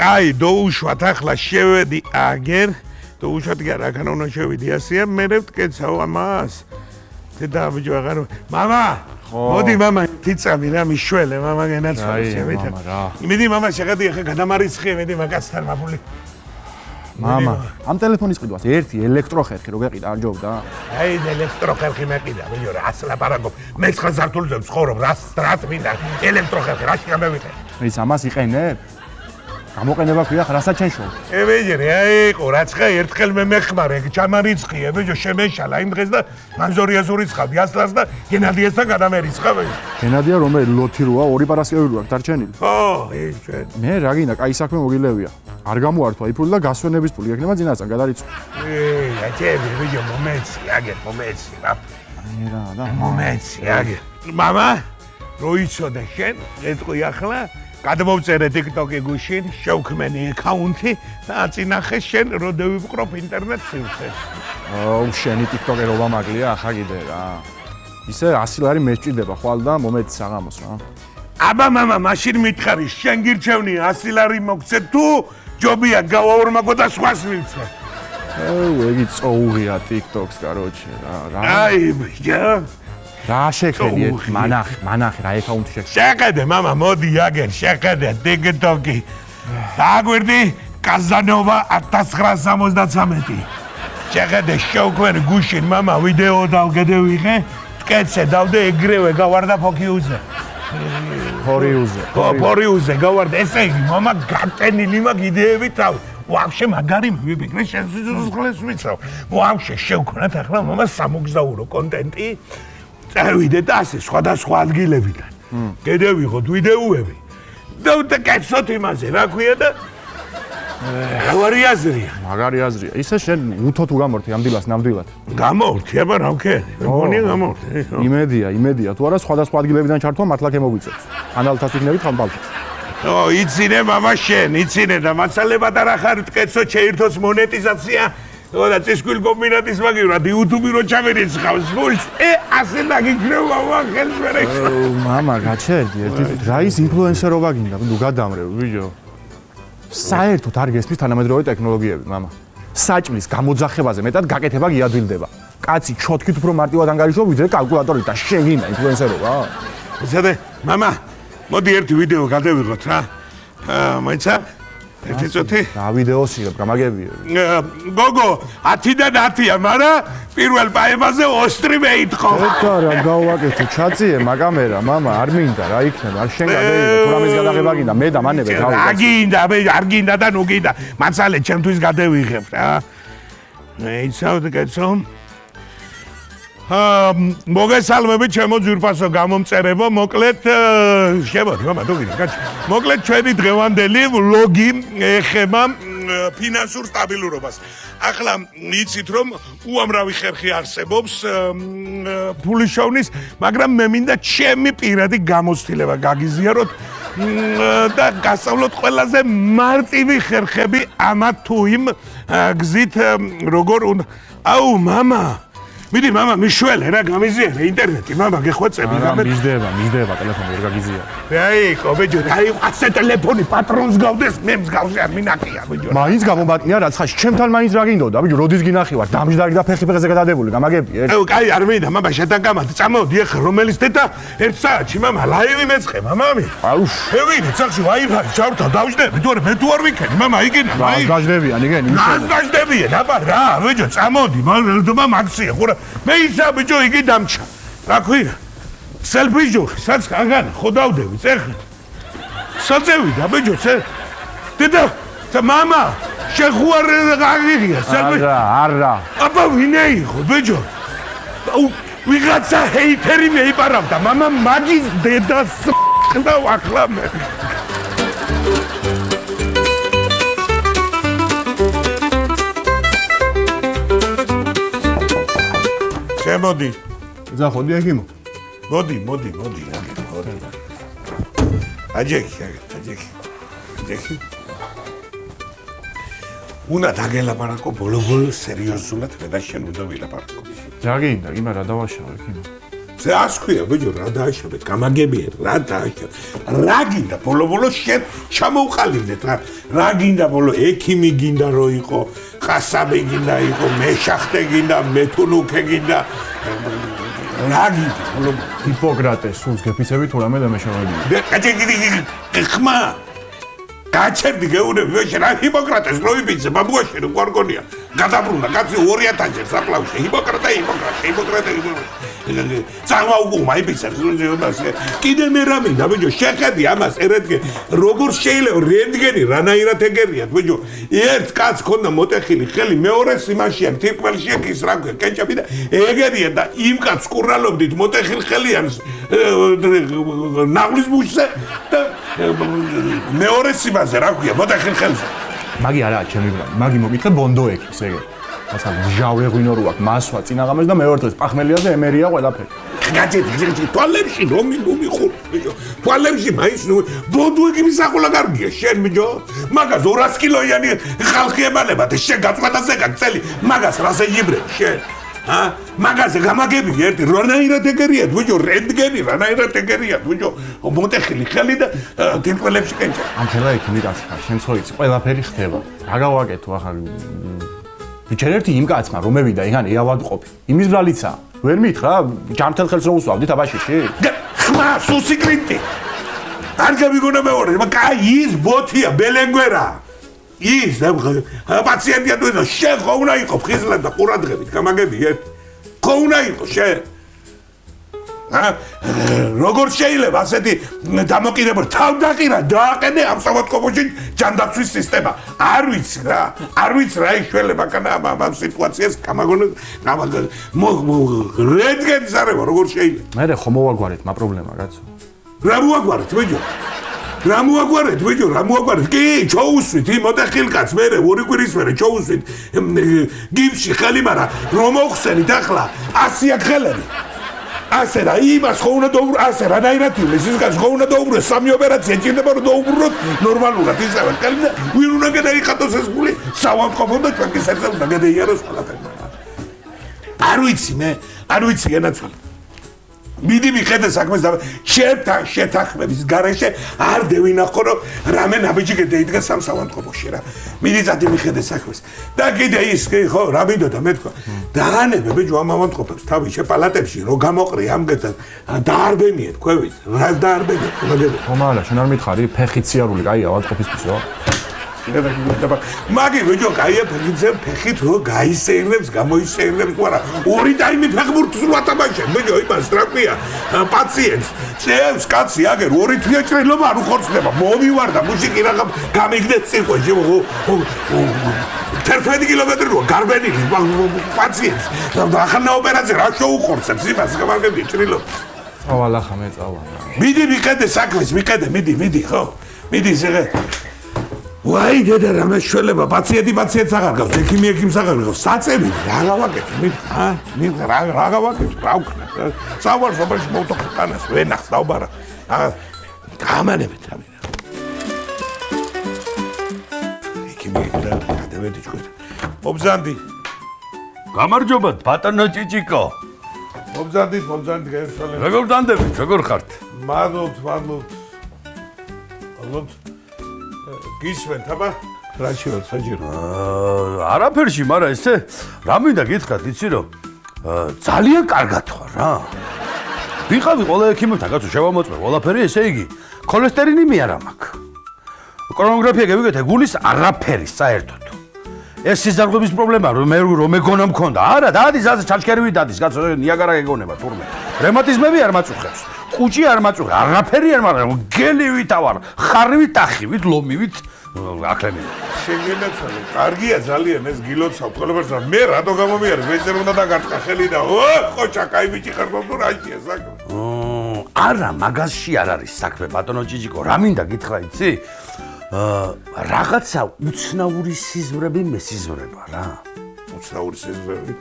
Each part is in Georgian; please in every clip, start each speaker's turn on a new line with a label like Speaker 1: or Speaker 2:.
Speaker 1: კაი, დაუშვათ ახლა შევედი აგერ. დაუშვათ კი არა, აქ უნდა შევიდი ასია, მე ვტკეცავ ამას. დედა ბიჭო აღარ. მამა! მოდი მამა, თიცამი რა მიშველე, მამა გენაცვალე შევედი. იმედი მამა შეხედი ახლა გადამარიცხე, იმედი მაგასთან მაბული.
Speaker 2: მამა, ამ ტელეფონის ყიდვას ერთი ელექტროხერხი რო გეყიდა არ ჯობდა?
Speaker 1: აი, ელექტროხერხი მეყიდა, ბიჭო რა, ასლა პარაგო. მე-9 სართულზე ვცხოვრობ, რა მინდა? ელექტროხერხი, რაში გამევიდე?
Speaker 2: ის ამას იყენებ? გამოყენება ქვია, რასაც ჩენშო.
Speaker 1: ბიჭო, აი, ყო, რაცხა ერთხელ მე მეხმარე, ჩამარიცხია, ბიჭო, შემეშალა იმ დღეს და მანზორიას ურიცხავდი ასლას და გენადიესთან გადამერიცხა, ბიჭო.
Speaker 2: გენადია რომელი ლოთი როა, 2 პარასკევი როა დარჩენილი.
Speaker 1: ხო, ის ჩვენ.
Speaker 2: მე რა გინდა, კაი საქმე მოგილევია. არ გამოართვა იფული და გასვენების ფული ექნება ძინასთან გადარიცხო.
Speaker 1: აჩები, ბიჭო, მომეცი, აგერ, მომეცი, რა.
Speaker 2: აი რა, და
Speaker 1: მომეცი, აგერ. მამა, რო იცოდე შენ, ეტყვი ახლა გადმოვწერე TikTok-ი გუშინ, შევქმენი აკაუნთი და აწინახე შენ რო დავივყრობ ინტერნეტ სივრცეს.
Speaker 2: აუ, შენი TikTok-ერობა მაგლია, ახლა კიდე რა. ისე 100 ლარი მეჭირდება ხვალ და მომეც საღამოს რა.
Speaker 1: აბა მამა, მაშინ მითხარი, შენ გირჩევნია 100 ლარი მოგცე თუ ჯობია გავაორმაგო და სხვას მივცე.
Speaker 2: აუ, ეგი წოუღია TikTok-ს, კაროჩე რა.
Speaker 1: აი, ბიჭო.
Speaker 2: რა შეხედი, მანახე რა აკაუნთი შეხედი.
Speaker 1: შეხედე, მამა, მოდი აგერ, შეხედე TikTok-ი. დააგვირდი კაზანოვა 1973. შეხედე, შევქმენი გუშინ, მამა, ვიდეო დავგედევიღე, მტკეცე დავდე ეგრევე გავარდა ფოქიუზე. ფორიუზე გავარდა, ესე იგი, მამა, გატენილი მაქვს იდეები თავი. ვაფშე მაგარი მივიფიქრე, შენ სიცოცხლეს ვიცავ. ვაფშე შევქნათ ახლა მამა სამოგზაურო კონტენტი. წავიდე და ასე სხვადასხვა ადგილებიდან. გედევიღოთ ვიდეოები. და ვტკეცოთ იმაზე, რა ქვია და რა აზრია?
Speaker 2: მაგარი აზრია. ისე შენ უთო თუ გამორთი ამ დილას ნამდვილად.
Speaker 1: გამორთი, აბა რა ვქენი? მგონია გამორთი.
Speaker 2: იმედია, თუ არა სხვადასხვა ადგილებიდან ჩართვა მართლა გემოგვიწევს. ანალთას ვიქნებით ხალბალთას.
Speaker 1: იცინე მამა შენ, იცინე და მასალებად არ ახარ ვტკეცო შეირთოს მონეტიზაცია. და წისქვილ კომბინატის მაგივრად YouTube-ი რო ჩამერიცხავს გულს, ასე დაგიქნება ხელს ვერ ექცა.
Speaker 2: მამა, გაჩერდი ერთი რა ის ინფლუენსერობა გინდა, ნუ გადამრევ, ბიჭო. საერთოდ არ გესმის თანამედროვე ტექნოლოგიები, მამა. საჭმლის გამოძახებაზე მეტად გაკეთება გიადვილდება. კაცი ჩოთქით უფრო მარტივად ანგარიშობ, ვიდრე კალკულატორით და შეგინდა ინფლუენსერობა.
Speaker 1: ზედე, მამა, მოდი ერთი ვიდეო გადავიღოთ რა. მოიცა? ერთი წუთი?
Speaker 2: რა ვიდეოსია, გამაგებია.
Speaker 1: გოგო, 10-დან 10-ია, მაგრამ პირველ პაებაზე ostri მეითხო.
Speaker 2: ეტა რა გავაკეთე, ჩაწიე მაგამერა, მამა, არ მინდა რა იქნება, არ შენ გადაიღე, თუ რამეს გადაღება გინდა, მე და მანევე გავიგე.
Speaker 1: რა გინდა, არ გინდა და ნუ გინდა. მასალე ჩემთვის გადავიღებ რა. მეიცავთ კაცო. მოგესალმებით ჩემო ძვირფასო გამომწერებო, მოკლედ შემოდი მამა თუ გინდა კაცო. მოკლედ ჩვენი დღევანდელი ვლოგი ეხება ფინანსურ სტაბილურობას. ახლა იცით რომ უამრავი ხერხი არსებობს ფულიშოვნის, მაგრამ მე მინდა ჩემი პირადი გამოცდილება გაგიზიაროთ და გასწავლოთ ყველაზე მარტივი ხერხები ამა თუ იმ გზით როგორ უნდა. აუ მამა, მიდი მამა მიშველე რა გამიზიარე ინტერნეტი მამა გეხვეწები
Speaker 2: რა მიზდება ტელეფონი ვერ გაგიზია.
Speaker 1: აი კობეჯო აი ასე ტელეფონი პატრონს გავდეს მე მსგავსი არ მინახია ბიჭო.
Speaker 2: მაინც გამომატნია რა ცხაში ჩემთან მაინც რა გინდოდა ბიჭო როდის გინახი ვარ დამჯდარი და ფეხზე გადადებული გამაგები
Speaker 1: ერთი. აი არ მინდა მამა შეთანკამად წამოდი ახლა რომელიც დედა 1 საათში მამა ლაივი მეწყე მამამი.
Speaker 2: აუ
Speaker 1: შევიდე სახში ვაიფაი ჩავრთა დავждები თუ არ ვიქენი მამა იგენა
Speaker 2: აი გაჟდებიან იგენი
Speaker 1: გაჟდებიან აბა რა ბიჭო წამოდი მაგ მაქსია ხურა მე ისა ბიჭო იგი დამჩა რა ქვია სელფიჯო სადაც აღან ხო დავდები წერხი საწევიდა ბიჭო დედა მამა შეხუარ აღიღია სელფი
Speaker 2: არა
Speaker 1: აბა ვინე იყო ბიჭო ვიღაცა ჰეიტერი მეიპარავდა მამა მაგის დედას და ახლა მე შემოდი.
Speaker 2: ზახოდი ეგიმო.
Speaker 1: მოდი. აჯექი. უნდა დაგელაპარაკო ბოლო სერიოზულად მე და შენ უნდა ვილაპარაკო.
Speaker 2: რა გინდა, იმა რა დავაშავე, კინო.
Speaker 1: ას ქვია ბიჭო რა დააშავეთ გამაგებიეთ რა დააშავეთ რა გინდა ბოლო შენ ჩამოვყალიბდეთ რა გინდა ბოლო ექიმი გინდა რო იყო ყასაბი გინდა იყო მეშახტე გინდა მეთუნუქე გინდა რა გინდა ბოლო
Speaker 2: ჰიპოკრატეს სულს გეფიცები თუ რამე დამეშავებია
Speaker 1: ხმა გაჩერდი გეუნები შენ რა ჰიპოკრატეს რო იბიძე ბაბუაში რო ყორგონია გადაბრუნა კაცი 2000 ჯერ საფლავში ჰიპოკრატე წამაუგუმა იბიცებს კიდე მე რა მინდა ბიჭო შეხედი ამას ერეთგე როგორ შეიძლება რენტგენი რანაირად ეგერიათ ბიჭო ერთ კაცს ქონდა მოტეხილი ხელი მეორეს იმაშია თირკმელში ის რა ქვია კენჭები და ეგერია და იმ კაცს კურნალობდით მოტეხილ ხელიანს ნაღლის ბუშზე და მეორეს იმაზე რა ქვია მოტეხილ ხელზე
Speaker 2: მაგი არაა ჩემი ბრა მაგი მოგითხრა ბონდო ექიმს ეგე ასე ჟავე ღვინო რო აქვს მასვა წინაღამეს და მეორე დღეს პახმელია და ემერია ყველაფერი
Speaker 1: გაჭედი თვალებში რომ მიხურ ბიჭო თვალებში მაინც ბონდო ექიმის ახლა კარგია შენ ბიჭო მაგას 200 კილოიანი ხალხი ემალება და შენ გაწყვეტაზე გაგწელი მაგას რასე იბრებ შენ მაგაზე გამაგები ერთი რანაირად ეგერიათ ბიჭო რენტგენი რანაირად ეგერიათ ბიჭო მოტეხილი ხელი და თირკმელებში კენჭა
Speaker 2: ანჩელა ექიმი კაცხა შენ ხო იცი ყველაფერი ხდება რა გავაკეთო ახლა ბიჭერ ერთი იმ კაცმა რომ მევიდა იქან ეავადყოფი იმის ბრალიცა ვერ მითხრა ჯამთელ ხელს რომ უსვავდი თაბაშიში
Speaker 1: ხმა სუსიკრინტი არ გამიგონა მეორე კაი ის ბოთია ბელენგვერა ის პაციენტია თუ შენ ხო უნდა იყო ფხიზლად და ყურადღებით გამაგები ხო უნდა იყო შენ როგორ შეიძლება ასეთი დამოკიდებულება თავდაყირა დააყენე ამ სამოთყოფოში ჯანდაცვის სისტემა არ ვიცი რა იშველება კანა ამ სიტუაციას გამაგონე რენტგენის არევა როგორ შეიძლება
Speaker 2: მე ხო მოვაგვარეთ მა პრობლემა კაცო
Speaker 1: რა მოვაგვარეთ ბიჭო რა მოვაგვარეთ კი ჩოუსვით იმ მოტეხილ კაცს მე ორი კვირის მერე ჩოუსვით გიმში ხელი მარა რომ მოხსენით ახლა 100 ხელები ასე რა იმას ხო უნდა დაუბრუნო ასე რანაირად ის კაცს ხო უნდა დაუბრუნოს სამი ოპერაცია ჭირდება რომ დაუბრუნოთ ნორმალურად ისევ კალი და ვინ უნდა გადაიხატოს ეს გული საავადმყოფო და ჩვენ კი საერთოდ უნდა გადაიაროს ყველაფერი არ ვიცი განაცვალე მიდი მიხედე საქმეს და შენთან შეთანხმების გარეშე არ დევინახო რომ რამე ნაბიჯი გადაიდგა სამსავადმყოფოში რა მიდი წადი მიხედე საქმეს და კიდე ის კი ხო რა მინდოდა მე თქვა დაანებე ბიჭო ამ ავადმყოფებს თავი შეპალატებში რო გამოყრი ამ გეცად დაარბენიეთ ქვევით რა დაარბენიეთ
Speaker 2: ხომალა შენ არ მითხარი ფეხით სიარული კაი ავადმყოფისთვის რო
Speaker 1: მაგი ბიჭო კაია ფეხით რო გაისეირნებს გამოისეირნებს ვარა ორი ტაიმი ფეხბურთს რო ატაბაშენ ბიჭო იმას რა ქვია პაციენტს წევს კაცი აგერ ორი თვე ჭრილობა არ უხორცდება მომივარდა მუსიკი რაღა გამიგდეთ ცირკოში 11 კილომეტრი რო გარბენილი პაციენტს ახლა ოპერაცია რა შეუხორცებს იმას გამაგები ჭრილობა
Speaker 2: ავალა ხამე წავალ
Speaker 1: მიდი მიყედე საქმეს მიდი ხო მიდი ზეგე ვაი დედა რა შეიძლება პაციენტს აღარ გავს ექიმს აღარ გავს საწები რა გავაკეთე რა გავაკეთე რა ვქნა საავადმყოფოში მოვთხოვანას ვენახს დავბარა გამანებით რა მინდა ექიმი და გადავედი ჩვენ მობზანდი
Speaker 3: გამარჯობა ბატონო ჭიჭიკო
Speaker 1: მობზანდით გაერთვალე
Speaker 3: როგორ დანდები როგორ ხართ
Speaker 1: მადლობთ გისმენთ აბა რა შეიძლება საჭირო
Speaker 3: არაფერში მაგრამ ესე რა მინდა გითხრათ იცი რომ ძალიან კარგად ხარ რა ვიყავი ყველა ექიმთან კაცო შევამოწმე ყველაფერი ესე იგი ქოლესტერინი მე არა მაქვს კრონოგრაფია გავიგეთ გულის არაფერი საერთოდ ეს სიზარღვების პრობლემა რომ მეგონა მქონდა არა დადის ასე ჩაჩქერივით დადის კაცო ნიაგარა გეგონება თურმე რემატიზმები არ მაწუხებს კუჭი არ მაწუხებს არაფერი არ მაგრამ გელივით ავარ ხარივით ტახივით ლომივით აკლემი
Speaker 1: შეგენაცვალე კარგია ძალიან ეს გილოცავ ყველაფერს მე რატო გამომიარე ვეცერ უნდა დაგარტყა ხელი და ხოჭა კაი ბიჭი ხარ რომ რაია საქმე
Speaker 3: არა მაგასში არ არის საქმე ბატონო ჭიჭიკო რა მინდა გითხრა იცი რაღაცა უცნაური სიზმრები მესიზმრება რა
Speaker 1: უცნაური სიზმრები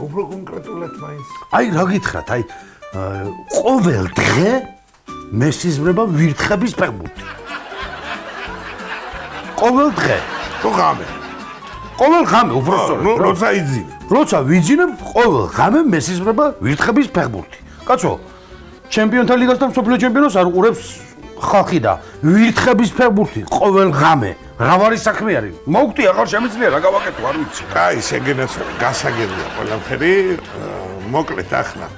Speaker 1: უფრო კონკრეტულად მაინც
Speaker 3: აი რა გითხრათ აი ყოველ დღე მესიზმრება ვირთხების ფეხბურთი ყოველ დღე
Speaker 1: თუ ღამე
Speaker 3: უბრალოდ
Speaker 1: როცა იძინე
Speaker 3: როცა ვიძინებ ყოველ ღამე მესიზმრება ვირთხების ფეხბურთი კაცო, ჩემპიონთა ლიგას და მსოფლიო ჩემპიონატს არ უყურებს ხალხი და ვირთხების ფეხბურთი ყოველ ღამე. რა ვარის საქმე არის? მოვკვდი, აღარ შემიძლია რა გავაკეთო, არ ვიცი.
Speaker 1: კაი, შეგენაცვალე, გასაგებია ყველაფერი. მოკლედ ახლა.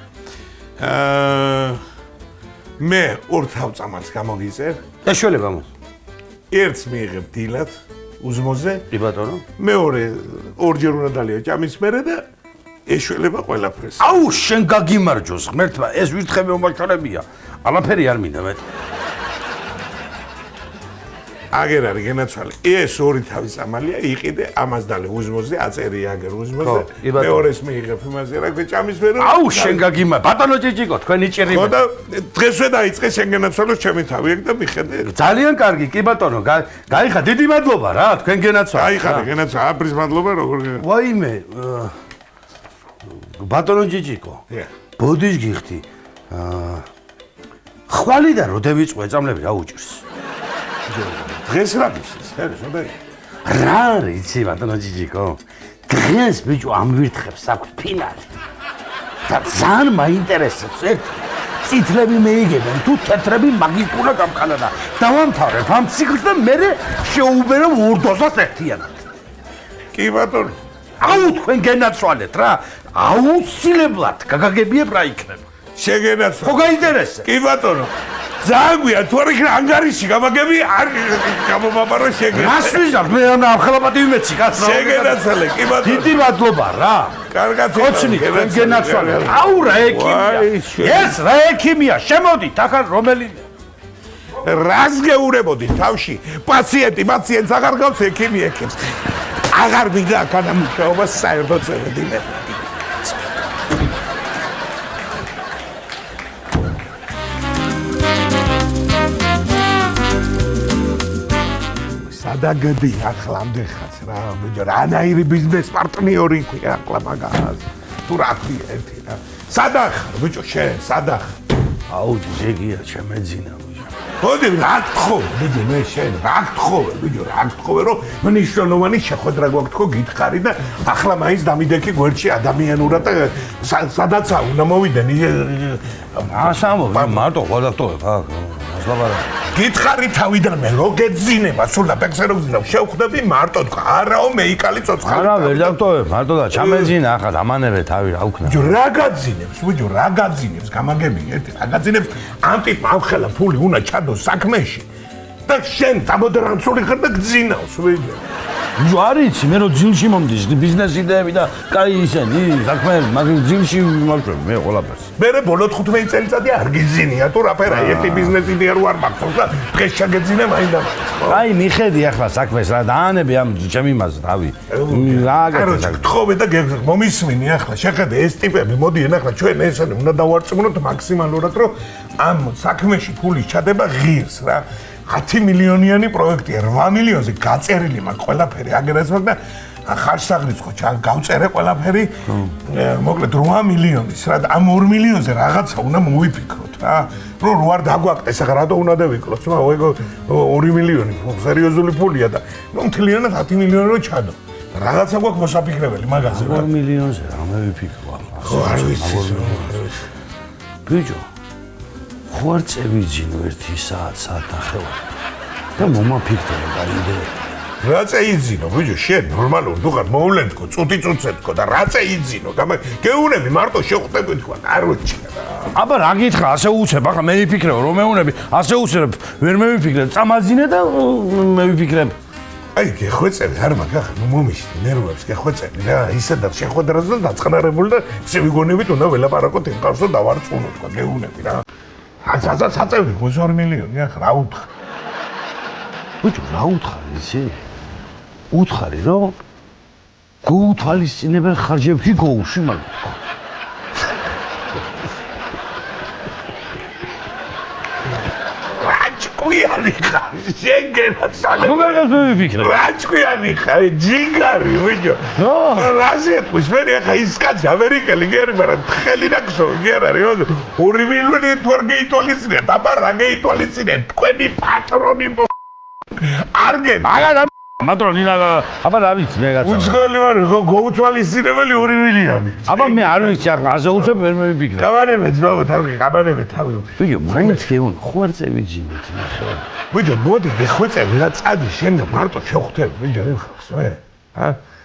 Speaker 1: მე ორ თავწამალს გამოგიწევ.
Speaker 3: ეშველება მოს.
Speaker 1: ერთს მიიღებ დილად უზმოზე.
Speaker 3: კი ბატონო.
Speaker 1: მეორე ორჯერ უნდა დალია ჭამის მერე და ეშველება ყველაფერს.
Speaker 3: აუ, შენ გაგიმარჯოს, ღმერთმა, ეს ვირთხები უმნიშვნელებია. არაფერი არ მინდა მე.
Speaker 1: აგერ არის გენაცვალე. ეს ორი თავწამალია, იყიდე ამას დალე უზმოზე, აწერი აგერ უზმოზე. მეორეს მიიღებ იმაზე რა ქვია ჭამის მერე.
Speaker 3: აუ, შენ გაგიმარჯოს. ბატონო ჭიჭიკო, თქვენი ჭირი.
Speaker 1: ხო და დღესვე დაიწყე შენ გენაცვალოს ჩემი თავი ეგ და მიხედე.
Speaker 3: ძალიან კარგი, კი ბატონო, გაიხა, დიდი მადლობა რა, თქვენ გენაცვალე.
Speaker 1: აიხარე გენაცვალე, აბრის მადლობა როგორ
Speaker 3: ვაიმე, ბატონო ჭიჭიკო. ბოდიშ გიხდი. ხვალიდან როდი ვიწყო ეწამლები რა უჭირს?
Speaker 1: დღეს რა გიშის, ხერხო და
Speaker 3: რა არის იცი ბატონო ჭიჭიკო? დღეს ბიჭო ამ ვირთხებს აქვს ფინალი. და ძალიან მაინტერესებს ერთ წითლები მეიგებენ თუ თეთრები მაგიკულა გამყანა და დავამთავრებ ამ ციკლს და მე შეუბერებ ორდოსას ერთიანად.
Speaker 1: კი ბატონო.
Speaker 3: აუ თქვენ გენაცვალეთ რა. აუცილებლად გაგაგებიებ რა იქნება.
Speaker 1: შეგენაცვალე.
Speaker 3: ხო გაინტერესებს?
Speaker 1: კი ბატონო. ძალიან გვია თუ არ იქნება ანგარიში გამაგები არ გამომაბარო შეგენაცვალე.
Speaker 3: რას ვიზარ მე ამ ახალაპატი ვიმეცი კაცო.
Speaker 1: შეგენაცვალე, კი ბატონო.
Speaker 3: დიდი მადლობა რა.
Speaker 1: კარგად
Speaker 3: კოცნი თქვენ გენაცვალეთ. აუ რა ექიმია. ეს რა ექიმია? შემოდით ახლა რომელიმე.
Speaker 1: რას გეურებოდი თავში? პაციენტს აღარ გავს ექიმი ექიმს. აღარ მინდა განამუშავება საერთო წევრები. სადაგდი ახლამდე ხაც რა ბიჭო რანაირი ბიზნეს პარტნიორი ქვია ახლა მაგას თუ რა ქვია ერთი რა სადახარ ბიჭო შენ სადახარ
Speaker 3: აუ ჯეგია შემეძინა ბიჭო
Speaker 1: ხოდი რა გთხოვე ბიჭო მე შენ რა გთხოვე ბიჭო რა გთხოვე რომ მნიშვნელოვანი შეხვედრა გვაქვს ხო გითხარი და ახლა მაინც დამიდექი გვერდში ადამიანურად და სადაცა უნდა მოვიდენ
Speaker 3: ასამო მარტო გადაგტოვებ აქ ასლაბარა
Speaker 1: გითხარი თავიდან მე რო გეძინება სულ და პექსე რო გძინავ შევხვდები მარტო თქვა არაო მეიკალი ცოცხალი
Speaker 3: არა ვერ დაგტოვებ მარტო და ჩამეძინა ახლა დამანებე თავი რა უქნა
Speaker 1: ბიჭო რა გაძინებს ბიჭო რა გაძინებს გამაგები ერთი რა გაძინებს ამ ტიპმა ამხელა ფული უნდა ჩადოს საქმეში და შენ წამოდრანცული ხარ და გძინავს ბიჭო
Speaker 3: ნუ არიცი მე რო ძილში მომდის ბიზნეს იდეები და კაი ისენი საქმეები მაგრამ ძილში მოვშვებ მე ყველაფერს
Speaker 1: მე ბოლო 15 წელიწადი არ გიზინია თუ რაფერა ერთი ბიზნეს იდეა რო არ მაქვს და დღეს შეგეძინე მაინდა
Speaker 3: კაი მიხედი ახლა საქმეს რა დაანები ამ ჩემი მას რავი რა
Speaker 1: გაკეთე გთხოვე და მომისმინი ახლა შეხედე ეს ტიპები მოდიან ახლა ჩვენ ესენი უნდა დავარწმუნოთ მაქსიმალურად რომ ამ საქმეში ფული ჩადება ღირს რა 10 მილიონიანი პროექტია 8 მილიონზე გაწერილი მაქვს ყველაფერი აგერაც მაქვს და ხარშსაღრიცხო გავწერე ყველაფერი მოკლედ 8 მილიონის რა ამ 2 მილიონზე რაღაცა უნდა მოვიფიქროთ რა რომ რო არ დაგვაკეთეს ახლა რატო უნდა დავიკლოთ რა 2 მილიონი სერიოზული ფულია და ნუ მთლიანად 10 მილიონი რო ჩადო რაღაცა გვაქვს მოსაფიქრებელი მაგაზე რა
Speaker 3: 2 მილიონზე რა მე ვიფიქრო
Speaker 1: ხო არ ვიცი
Speaker 3: ბიჭო ხო არ წევიძინო 1 საათ ნახევარი და მომაფიქრე და იდეა
Speaker 1: რა წეიძინო ბიჭო შენ ნორმალურ დუღარ მოვლენთქო წუთი-წუთსეთქო და რა წეიძინო გეუნები მარტო შეხვდები თქვა არ ვეჭირა
Speaker 3: აბა რა გითხრა ასე უცებ ახლა მე ვიფიქრებ რომ მეუნები ასე უცებ ვერ მე ვიფიქრებ წამაძინე და მე ვიფიქრებ
Speaker 1: აი გეხვეწები არ მაგახ ნუ მომიშდი ნერვებს გეხვეწები რა ისედაც შეხვედრას და დაწყნარებული და შევიგონებით უნდა ველაპარაკოთ იმ კაცს და დავარწმუნო თქვა გეუნები რა აცაცა საწევრი 2 მილიონი ახლა რა უთხარ
Speaker 3: ბიჭო რა უთხარი იცი უთხარი რომ გუუთვალისწინებელ ხარჯებში გოუში მაგრამ
Speaker 1: რაჭკვიანი ხარ შეგენაც
Speaker 3: მაგას მე ვიფიქრე
Speaker 1: რაჭკვიანი ხარ ჯიგარი ბიჭო რაზე თქვის მე ახლა ის კაცი ამერიკელი გერი მაგრამ ხელი ნახო გერ არის 2 მილიონი თუ არ გეითვალისწინეთ აბა რა გეითვალისწინეთ თქვენი პატრონი არ გენ
Speaker 3: აგა მადრო ნინა აბა რა ვიცი მე გაცა
Speaker 1: უცხოელი ვარ გაუთვალისწინებელი 2 მილიონი
Speaker 3: აბა მე არ ვიცი აზე უცებ ვერ მევიფიქრე
Speaker 1: გავანებე ძმაო თავი გავანებე თავი
Speaker 3: ბიჭო მაინც გეუნ ხო არ წევიძინეთ ნახე
Speaker 1: ბიჭო მოდი გეხვეწები რა წადი შემდეგ მარტო შევხვდები ბიჭო ეხავს მე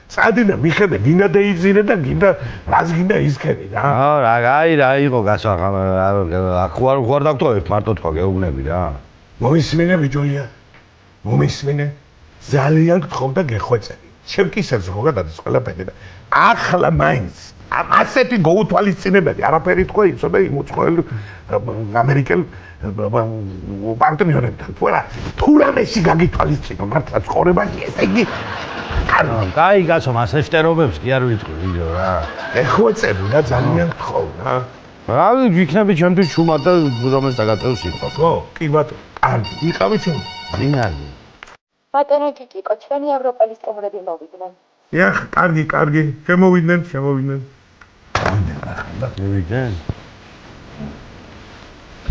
Speaker 1: წადი და მიხედე გინდა დაიძინე და გინდა რას გინდა ისქენი რა
Speaker 3: რა იყო გასვა ხო არ დაგტოვებ მარტო თქვა გეუბნები რა
Speaker 1: მომისმინე ბიჭოია მომისმინე ძალიან გთხოვ და გეხვეწები ჩემ კისერზე ხო გადადის ყველაფერი და ახლა მაინც ასეთი გაუთვალისწინებელი არაფერი თქვა იცოდა იმ უცხოელ ამერიკელ პარტნიორებთან ყველა თუ რამეში გაგითვალისწინო მართლა ცხოვრებაში ესე იგი
Speaker 3: კაი გასო მასე შტერობებს კი არ ვიტყვი ვიდეო რა
Speaker 1: გეხვეწები რა ძალიან გთხოვ რა
Speaker 3: რა ვიქნები ჩემთვის ჩუმად და რომელს დაგაწევს იყო
Speaker 1: ხო კი ბატონო კარგი იყავი ჩემ
Speaker 3: წინარი
Speaker 4: ბატონო კიკო, ჩვენი ევროპელის სტუმრები მოვიდნენ.
Speaker 1: ეხ, კარგი, შემოვიდნენ.
Speaker 3: მივიდნენ.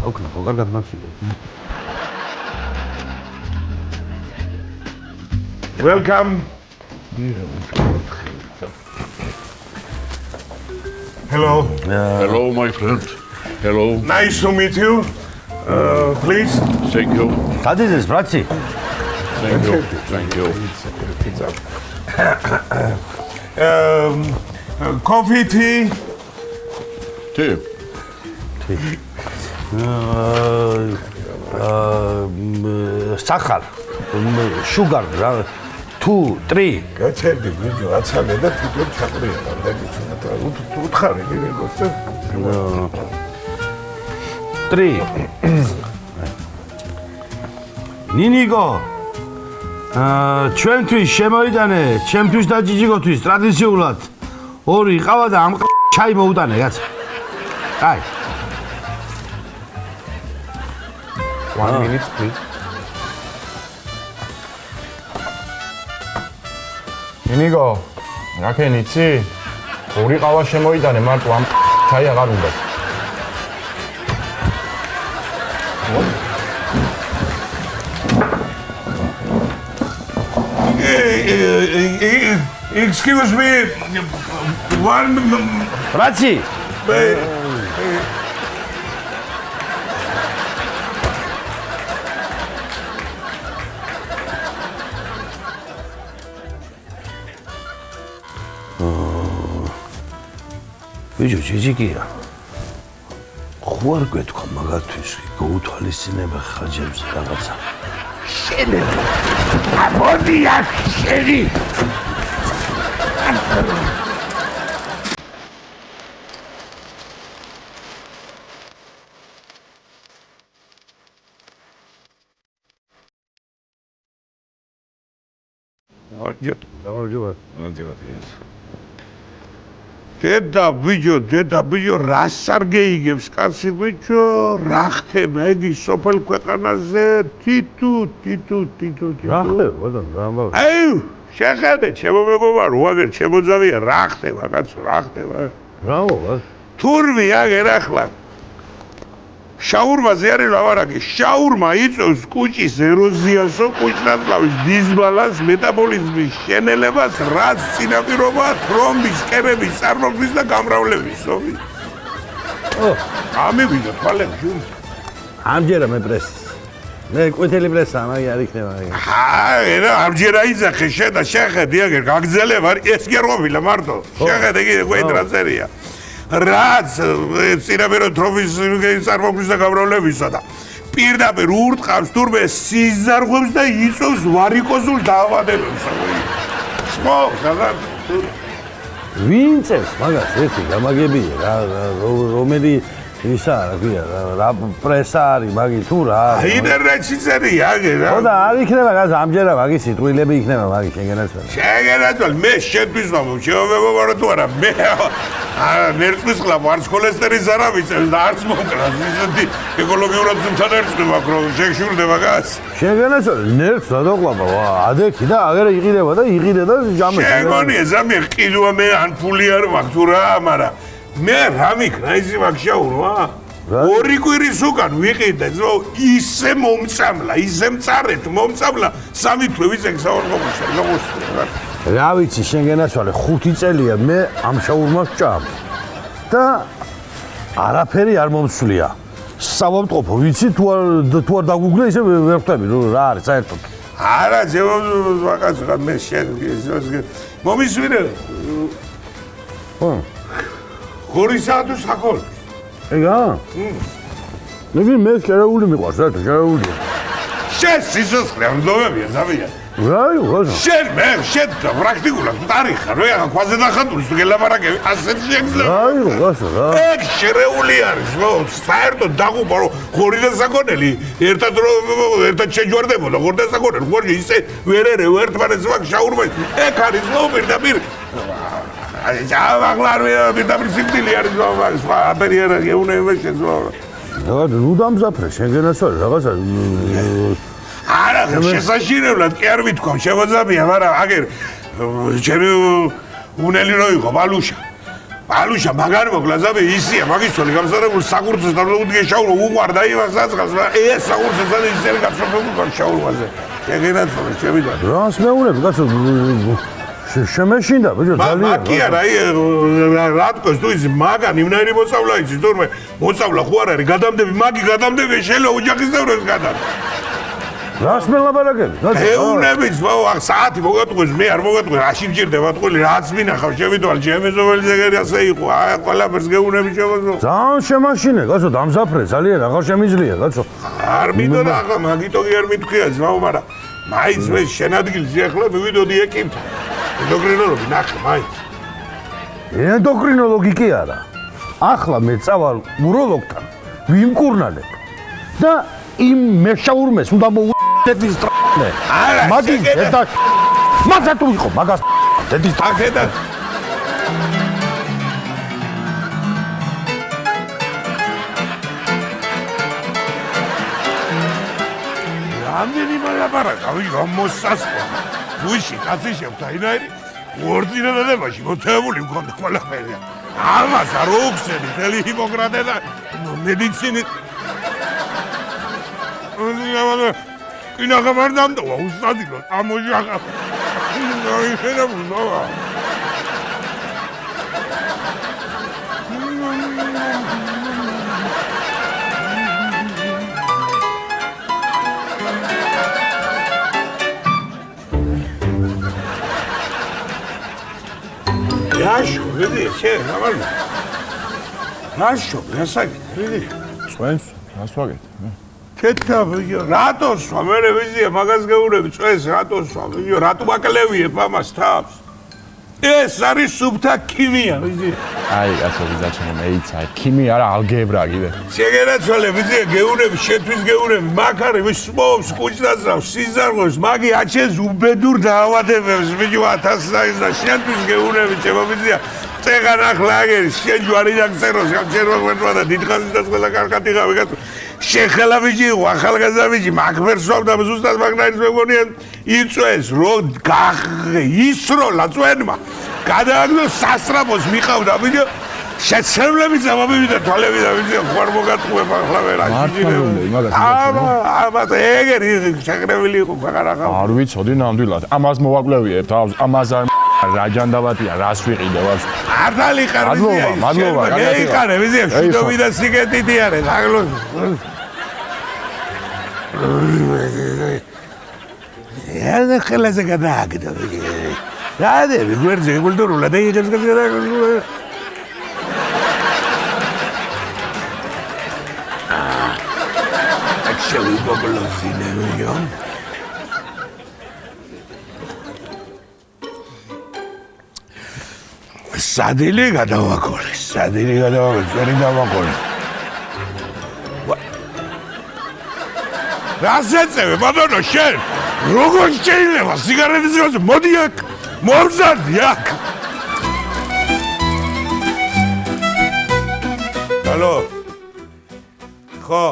Speaker 3: ოქნა, ხო კარგად მახსოვს.
Speaker 1: Welcome. Hello.
Speaker 5: Hello, my friend. Hello.
Speaker 1: Nice to meet you. Please.
Speaker 5: Thank you.
Speaker 3: გადიდეს ბრაცი.
Speaker 5: Thank you.
Speaker 1: Coffee, tea.
Speaker 5: Tea.
Speaker 3: Сахар. Sugar, 2, 3.
Speaker 1: გაჩერდი ვიდეო აცალე და თვითონ ჩაყრია და უთხარი გიგოს
Speaker 3: 3. ნინიკო ჩვენთვის შემოიტანე, ჩემთვის და ჯიჯიკოთვის ტრადიციულად 2 ყავა და ამ ჩაი მოუტანე, კაცო. აი.
Speaker 2: 1 minute, please. ნინიკო, რაკენ იცი? 2 ყავა შემოიტანე, მარტო ამ ჩაი აღარ უნდა.
Speaker 1: Excuse me. One.
Speaker 3: ბრაცი. ბიჭო, ჯიჯიკია. ხო არ გვეთქვა მაგათთვის გაუთვალისწინება ხაჯებს რაღაცა.
Speaker 1: მოდი აქ შენი. დედა ბიჭო რას არ გეიგებს კაცი ბიჭო რა ხდება იგი სოფელ ქვეყანაზე თითუ
Speaker 3: რა ხდება ბატონო რა ამბავი
Speaker 1: აი შეხედე ჩემო მეგობარ უაგერ შემოძავია რა ხდება კაცო რა ხდება
Speaker 3: რა მოვა
Speaker 1: თურმე აგერ ახლა შაურმაზე არის ლავარაკი შაურმა იწევს კუჭის ეროზიასო კუჭნაწლავის დისბალანს მეტაბოლიზმის შენელებას რაც წინაპირობა თრომბის კერების წარმოქმნის და გამრავლებისო ამივიდა თვალებში
Speaker 3: ამჯერა მე პრესის მე ყვითელი პრესა მაგი არ იქნება
Speaker 1: რა ამჯერა იზახე შედა შეხედე აგერ გაგზელება ეს გეროვილა მარტო შეხედე კიდე გვედრაცერია რაც წინაპირობა თრომბის წარმოქმნის და გამრავლებისა და პირდაპირ ურტყავს თურმე სიზარღვებს და იწვევს ვარიკოზულ დაავადებებს ხო სადაც
Speaker 3: ვინ წევს მაგას ერთი გამაგებია რა რომელი ისა რა ქვია რა პრესა არის მაგი თუ რა
Speaker 1: ინტერნეტში წერია აგერ რა
Speaker 3: ხო და არ იქნება გას ამჯერა მაგი სიტყვილები იქნება მაგი შეგენაცვალა
Speaker 1: მე შენთვის ვამბობ შემომეგობარო თუ არა მე ნერწმის ხლა ვარც ქოლესტერინს არ ავიწევს და არც მოკრას ისეთი ეკოლოგიურად ზუმთან ერწყმი მაქვს რომ შეგშურდება გას
Speaker 3: შეგენაცვალა ნერწს დადოყლაბა ვა ადექი და აგერ იყიდება და იყიდე და ჯამე
Speaker 1: შეგონია ზამიერ ყიდვა მე ან ფული არ მაქვს თუ რა მაგრამ მე რა მიქნა ისი მაგ შაურვა ორი კვირის უკან ვიყიდე, რომ ისე მომწამლა, ისე მწარეთ მომწამლა, სამი თვე ვიზეგ საორღომოში, როგორ
Speaker 3: რა ვიცი, შენ გენაცვალე 5 წელია მე ამ შაურმას ჭამ. და არაფერი არ მომსვლია. სამომტყოფო ვიცი თუ არ დაგუგლე ისე ვერ ხვდები რა არის საერთოდ.
Speaker 1: არა, ზევაკაცო, მე შენ მომისვირე. ორი საათი საქოლ.
Speaker 3: ეგა? მე შერეული მიყვარს, რა შერეული.
Speaker 1: შენ სიცოცხლე არ მდომებია, ზავია.
Speaker 3: რაი, ხაზა.
Speaker 1: შენ პრაქტიკულად ტარიხარ, რა ქვაზე დახატულის გელაპარაკები, ასეთ შეგძლებ.
Speaker 3: რაი, ხაზა, რა.
Speaker 1: ეგ შერეული არის, საერთოდ დაღუპა რომ ხორი და საკონელი ერთად შეჯვარდებოდა, ხორი და საკონელი, ხორი ისე ვერერე ერთმანეთს ვაკ შაურმას. ეგ არის პირდაპირ აღლა არ პირდაპირ სიკვდილი არის, სხვა აფერი არ არის, ეუნებება შეძლო.
Speaker 3: ნუ დამზაფრე, შენ გენაცვალე რაღაცა
Speaker 1: არა, შესაძინებლად კი არ ვიტყვამ, შემოძაბია, მაგრამ აგერ ჩემი უნელი რო იყო ბალუშა მაგარი მოკლა ზაბე ისია მაგისოლი გამსარებული საკურცოს და უდგე შაურო უყარდა იმას საწყავს ეს საკურცოს და ისე გასოფებული გარ შაურვაზე შეგენაცვალე შევიდა
Speaker 3: რას მეუნები კაცო შემეშინდა ბიჭო ძალიან
Speaker 1: მაკია რა თქოს თუ ის მაგანი იმნაირი მოსავლა იცი თორმე მოსავლა ხო არ არის გადამდები მაგი გადამდები შეიძლება ოჯახის წევრებს გადამ
Speaker 3: რას მელაპარაკები?
Speaker 1: ეუნებიც, საათი მოგატყუეს, მე არ მოგატყუეს, რაში მჭირდება ტყუილი, რაც მინახავ, შევიდვალ, ჩემი ზოველი ზეგერი ასე იყო, ყველაფერს გეუნები შემოძო.
Speaker 3: ძალიან შემაშინე, კაცო, დამზაფრე, ძალიან აღარ შემიძლია, კაცო.
Speaker 1: არ მინდოდა ახლა, მაგიტო კი არ მითქვია, ძმაო, მაგრამ მაინც მე შენ ადგილზე ახლა მივიდოდი ეკიმთან. ენდოკრინოლოგი ნახე, მაინც.
Speaker 3: ენდოკრინოლოგი კი არა. ახლა მე წავალ უროლოგთან, ვიმკურნალებ და იმ მეშაურმეს უნდა დედის ტრანე. მაგის და მაგა თუ იყო მაგას დედის
Speaker 1: აკედა რამდენი მალაპარაკა ვიღო მოსასწო გუში კაცი შევთაინაირი ორწინადადებაში მოთებული მქონდა ყველაფერი ამას არ უხსენი თელი ჰიპოკრატე და მედიცინი კინაღა არ დამტოვა უსტადილო ამოჟახა ისენა ბუზოა Nașo, vedi, ce, normal. Nașo, iasaki, vedi.
Speaker 2: წვენს რას ვაგეთ?
Speaker 1: Keta, rato sva, mene vizia, magaz geunები, წვენს rato sva, rato maklevie mamas tavs. ეს არის სუფთა ქიმია, ვიცი?
Speaker 2: აი, კაცო, ვიზაჩემო, მეიცაი, ქიმია არა, ალგებრა კიდე.
Speaker 1: შეგენაცვალე, ვიცი, გეუნები, შეთვის გეუნები, მაგარი, ვის სპობს, კუჭდასრავს, სიზარღოს, მაგი აჩენს უბედურ დაავადებებს, ბიჭო, 1000 და შენთვის გეუნები, ჩემო ვიცია, წეგან ახლა აგერი, შენ ჯვარი დაგწეროს, გამჩერვა გვერდვა და დიდხანს და ყველა კარგად იღავი, კაცო. შეხელა ბიჭი იყო, ახალგაზრდა ბიჭი, მაგფერს ვსვამდა, ზუსტად მაგნაირის მეგონია იწვეს, რომ ისროლა წვენმა. გადააგდო სასწრაფოს მიყავდა, ბიჭო. შეცემლები წამოვიდა თვალები და ვიცი, ხوار მოგატყუება ახლა ვერა. აბა, ეგერი შეკრებილი იყო, მაგარაღა.
Speaker 2: არ ვიცოდი ნამდვილად. ამას მოვაკლევიებ თავს, ამას რაჯანდაბათია, რას ვიყიდე ვარ.
Speaker 1: არ დალიყარ ვიცი.
Speaker 2: მადლობა,
Speaker 1: ეიყარე, ვიცი, შუდოვიდა სიკეტიტი არის, აგლო. ეს ხელაზე გადააგდო. რადე, გვერდზე კულტურულად ეგეც გადააგდო. Actually, Bogolozine, სადილი გადავაკოლე, წერი დავაკოლე. რას ეწევე, ბატონო, შენ? როგორ შეიძლება სიგარეტის როზე? მოდი აქ, მომზადდი აქ. ალო. ხო.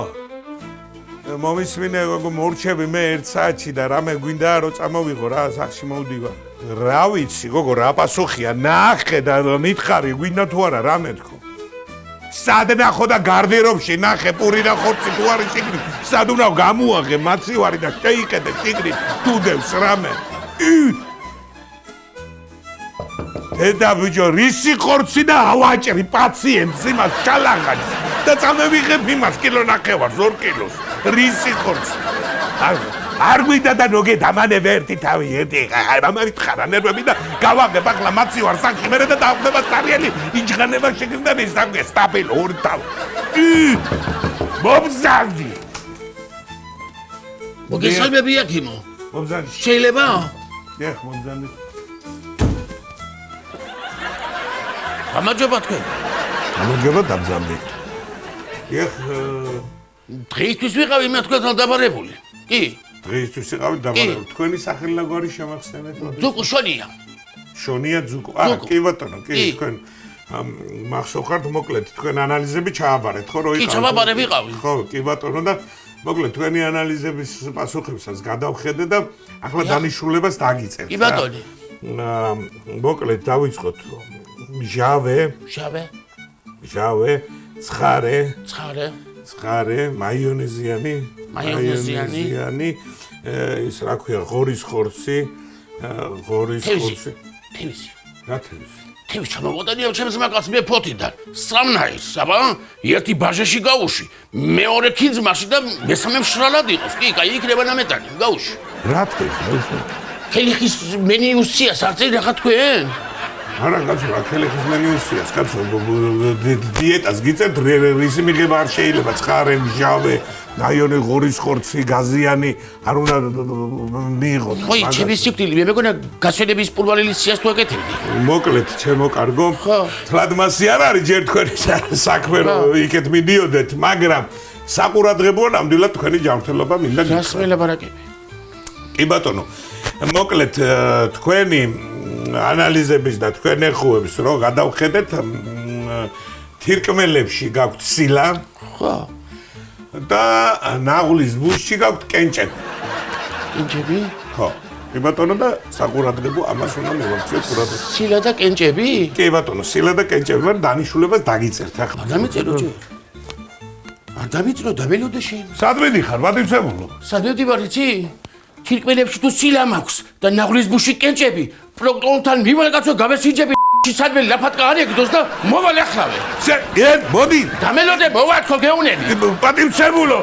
Speaker 1: მომისმინე გოგო მორჩები მე 1 საათში და რამე გვინდა რომ წამოვიღო რა სახში მოვდივარ. რა ვიცი გოგო რა პასუხია ნახე და მითხარი გვინდა თუ არა რამე თქო. სად ნახო და გარდერობში ნახე პური და ხორცი თუ არის შიგნით სად უნდა გამოაღე მაცივარი და შეიხედე შიგნით თუ დევს რამე დედა ბიჭო რისი ხორცი და ავაჭრი პაციენტს იმას ჩალაღაძს და წამევიღებ იმას კილო ნახევარს 2 კილოს რისი ხორცი არ გვიდა და ნოგე დამანებ ერთი თავი ერთი ამავით ხარა ნერვები და გავაგებ ახლა მაცივარ საკში მერე და დავხდება სარიელი იჭღანება შეგნდა ის დამგე სტაბილ ორი თავი მობზალდი
Speaker 6: მოგესალმებია გიმო
Speaker 1: მობზალდი
Speaker 6: შეიძლება
Speaker 1: დიახ მობზალდი
Speaker 6: გამარჯობა თქვენ
Speaker 1: გამარჯობა დამზამდი დიახ
Speaker 6: დღეისთვის ვიყავი მე თქვენთან დაბარებული კი
Speaker 1: დღეისთვის იყავით დაბარებული თქვენი სახელი როგორი შემახსენეთ
Speaker 6: ძუკუ შონია
Speaker 1: შონია ძუკუ კი ბატონო კი თქვენ მახსოვხართ მოკლედ თქვენ ანალიზები ჩააბარეთ ხო რო
Speaker 6: კი ჩავაბარე ვიყავი
Speaker 1: ხო კი ბატონო და მოკლედ თქვენი ანალიზების პასუხებსაც გადავხედე და ახლა დანიშნულებას დაგიწერთ
Speaker 6: კი ბატონი
Speaker 1: მოკლედ დავიწყოთ ჟავე ცხარე მაიონეზიანი ის რა ქვია ღორის ხორცი
Speaker 6: თევზი
Speaker 1: რა თევზი
Speaker 6: თევზი ჩამოვატანია ჩემს მაკაც მე ფოთიდან სამნაირს აბა ერთი ბაჟეში გავუში მეორე ქინძმაში და მესამე მშრალად იყოს კი კაი იქნება ნამეტანი გავუში
Speaker 1: რა თევზი
Speaker 6: ქელიხის მენიუსიას არ წერი რა თქვენ
Speaker 1: არა კაცო რა ქელიხის მენიუსიას კაცო დიეტას გიწევთ რისი მიღება არ შეიძლება ცხარე ჟავე ნაიონი ღორის ხორცი გაზიანი არ უნდა მიიღოთ
Speaker 6: ხო ჩემი სიკვდილი მე მეგონა გასვენების პურვალილის სიას თუ აკეთებდი
Speaker 1: მოკლედ ჩემო კარგო თლად მასი არ არის ჯერ თქვენი საქმე რომ იქეთ მიდიოდეთ მაგრამ საყურადღებოა ნამდვილად თქვენი ჯანმრთელობა მინდა
Speaker 6: გასმელა ბარაკები
Speaker 1: კი ბატონო მოკლედ თქვენი ანალიზების და თქვენ ეხუების რო გადავხედეთ თირკმელებში გაქვთ სილა
Speaker 6: ხო
Speaker 1: და ნაღლის ბუშში გაქვთ კენჭები
Speaker 6: კენჭები
Speaker 1: ხო კი ბატონო და საყურადღებო ამას უნდა მივაქციოთ ყურადღება
Speaker 6: სილა და კენჭები
Speaker 1: კი ბატონო სილა და კენჭები მაგრამ დანიშნულებას დაგიწერთ ახლა
Speaker 6: არ დამიწერო ჯერ არ დამიწერო და ველოდე შენ
Speaker 1: სად მიდიხარ ვადიცებულო
Speaker 6: სად მივდივარ იცი თირკმელებში თუ სილა მაქვს და ნაღლის ბუში კენჭები პროქტოლთან მივალე კაცო გავესინჯები სადმე ლაფატკა არ ეკდოს და მოვალე ახლავე
Speaker 1: მოდი
Speaker 6: დამელოდე მოვარქო გეუნები
Speaker 1: პატივცემულო